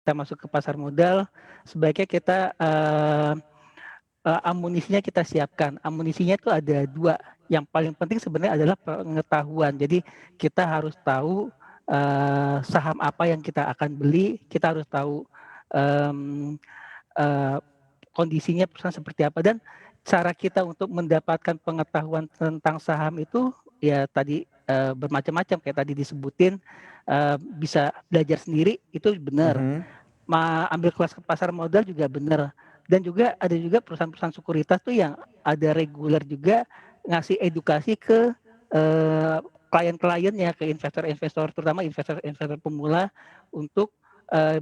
kita masuk ke pasar modal, sebaiknya kita amunisinya kita siapkan. Amunisinya itu ada 2, yang paling penting sebenarnya adalah pengetahuan. Jadi kita harus tahu, saham apa yang kita akan beli, kita harus tahu, mmm, eee, kondisinya perusahaan seperti apa, dan cara kita untuk mendapatkan pengetahuan tentang saham itu, ya tadi, bermacam-macam kayak tadi disebutin, bisa belajar sendiri itu benar. Mhm. Ambil kelas ke pasar modal juga bener, dan juga ada juga perusahaan-perusahaan sekuritas tuh yang ada reguler juga ngasih edukasi ke, klien-kliennya, ke investor-investor, terutama investor-investor pemula untuk,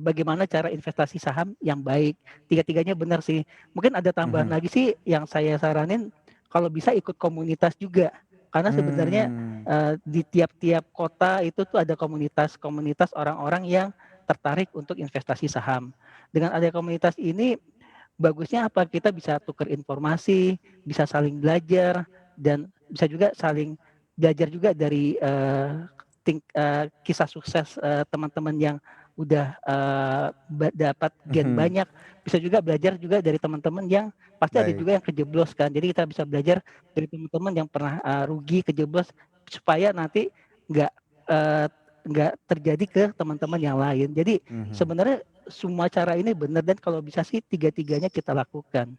bagaimana cara investasi saham yang baik. Tiga-tiganya benar sih. Mungkin ada tambahan Mhm. lagi sih yang saya saranin, kalau bisa ikut komunitas juga. Karena sebenarnya, Mmm. di tiap-tiap kota itu tuh ada komunitas-komunitas orang-orang yang tertarik untuk investasi saham. Dengan ada komunitas ini, bagusnya apa? Kita bisa tukar informasi, bisa saling belajar, dan bisa juga saling belajar juga dari, kisah sukses, teman-teman yang udah, dapat gain Mhm. banyak. Bisa juga belajar juga dari teman-teman yang pasti ada Baik. juga yang kejeblos kan. Jadi kita bisa belajar dari teman-teman yang pernah, rugi, kejeblos, supaya nanti nggak, eee, nggak terjadi ke teman-teman yang lain. Jadi Mhm. sebenarnya semua cara ini benar, dan kalau bisa sih tiga-tiganya kita lakukan.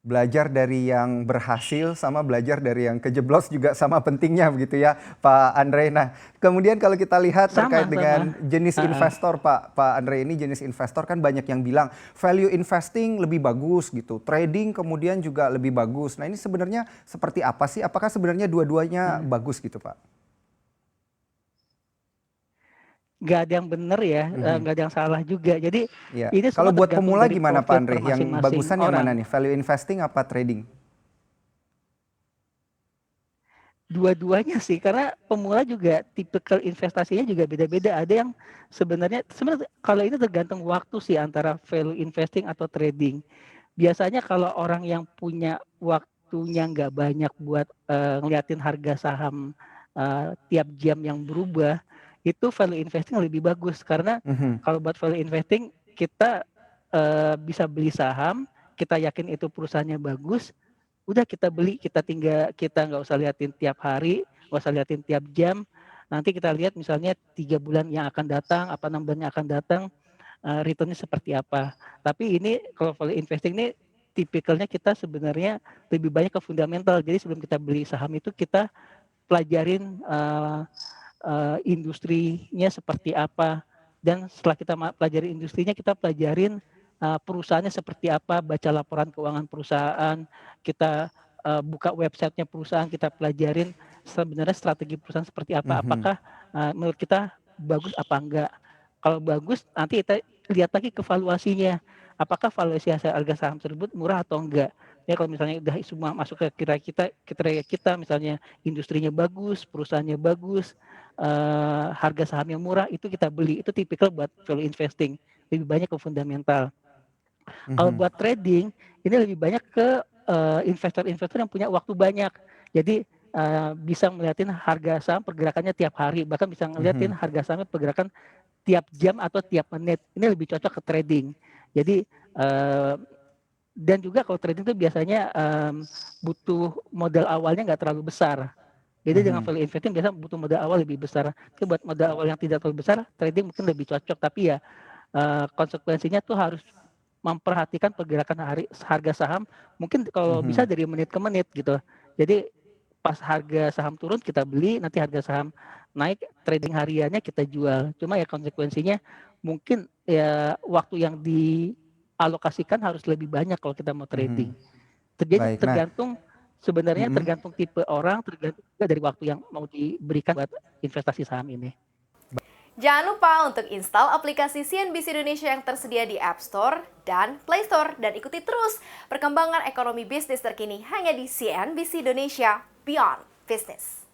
Belajar dari yang berhasil sama belajar dari yang kejeblos juga sama pentingnya begitu ya, Pak Andre. Nah, kemudian kalau kita lihat terkait Sama sama, dengan jenis heeh. investor, Pak Andre, ini jenis investor kan banyak yang bilang value investing lebih bagus gitu, trading kemudian juga lebih bagus. Nah, ini sebenarnya seperti apa sih? Apakah sebenarnya dua-duanya bagus gitu, Pak? Nggak ada yang benar ya, Mhm. nggak ada yang salah juga. Jadi Iya. ini Kalau semua buat tergantung pemula dari gimana Pak profil Andre? per Yang masing-masing bagusan yang mana orang. nih? Value investing apa trading? Dua-duanya sih, karena pemula juga tipikal investasinya juga beda-beda. Ada yang sebenarnya kalau ini tergantung waktu sih antara value investing atau trading. Biasanya kalau orang yang punya waktunya nggak banyak buat, ngeliatin harga saham, tiap jam yang berubah, itu value investing lebih bagus. Karena Mhm. kalau buat value investing kita, bisa beli saham, kita yakin itu perusahaannya bagus, udah kita beli, kita nggak usah liatin tiap hari, nggak usah liatin tiap jam. Nanti kita lihat misalnya 3 bulan yang akan datang, apa 6 bulan yang akan datang, return seperti apa. Tapi ini kalau value investing ini tipikalnya kita sebenarnya lebih banyak ke fundamental. Jadi sebelum kita beli saham itu kita pelajarin, industrinya seperti apa, dan setelah kita pelajari industrinya, kita pelajarin, perusahaannya seperti apa, baca laporan keuangan perusahaan, kita, buka websitenya perusahaan, kita pelajarin sebenarnya strategi perusahaan seperti apa, Mhm. apakah, menurut kita bagus apa enggak. Kalau bagus, nanti kita lihat lagi ke valuasinya, apakah valuasi harga saham tersebut murah atau enggak. Ya kalau misalnya udah semua masuk ke kriteria kita, misalnya industrinya bagus, perusahaannya bagus, harga sahamnya murah, itu kita beli. Itu tipikal buat value investing, lebih banyak ke fundamental. Kalau Mhm. buat trading, ini lebih banyak ke, investor-investor yang punya waktu banyak. Jadi, bisa ngeliatin harga saham pergerakannya tiap hari, bahkan bisa ngeliatin Mhm. harga sahamnya pergerakan tiap jam atau tiap menit. Ini lebih cocok ke trading. Jadi, dan juga kalau trading itu biasanya, butuh modal awalnya nggak terlalu besar. Beda dengan Mhm. value investing, biasa butuh modal awal lebih besar. Tapi buat modal awal yang tidak terlalu besar, trading mungkin lebih cocok. Tapi ya, konsekuensinya tuh harus memperhatikan pergerakan harga saham, mungkin kalau bisa Mhm. dari menit ke menit gitu. Jadi pas harga saham turun kita beli, nanti harga saham naik, trading hariannya kita jual. Cuma ya konsekuensinya mungkin ya waktu yang dialokasikan harus lebih banyak kalau kita mau Mhm. trading. Terjadi Baik. Nah, sebenarnya mhm. tergantung tipe orang, tergantung juga dari waktu yang mau diberikan buat investasi saham ini. Jangan lupa untuk install aplikasi CNBC Indonesia yang tersedia di App Store dan Play Store. Dan ikuti terus perkembangan ekonomi bisnis terkini hanya di CNBC Indonesia Beyond Business.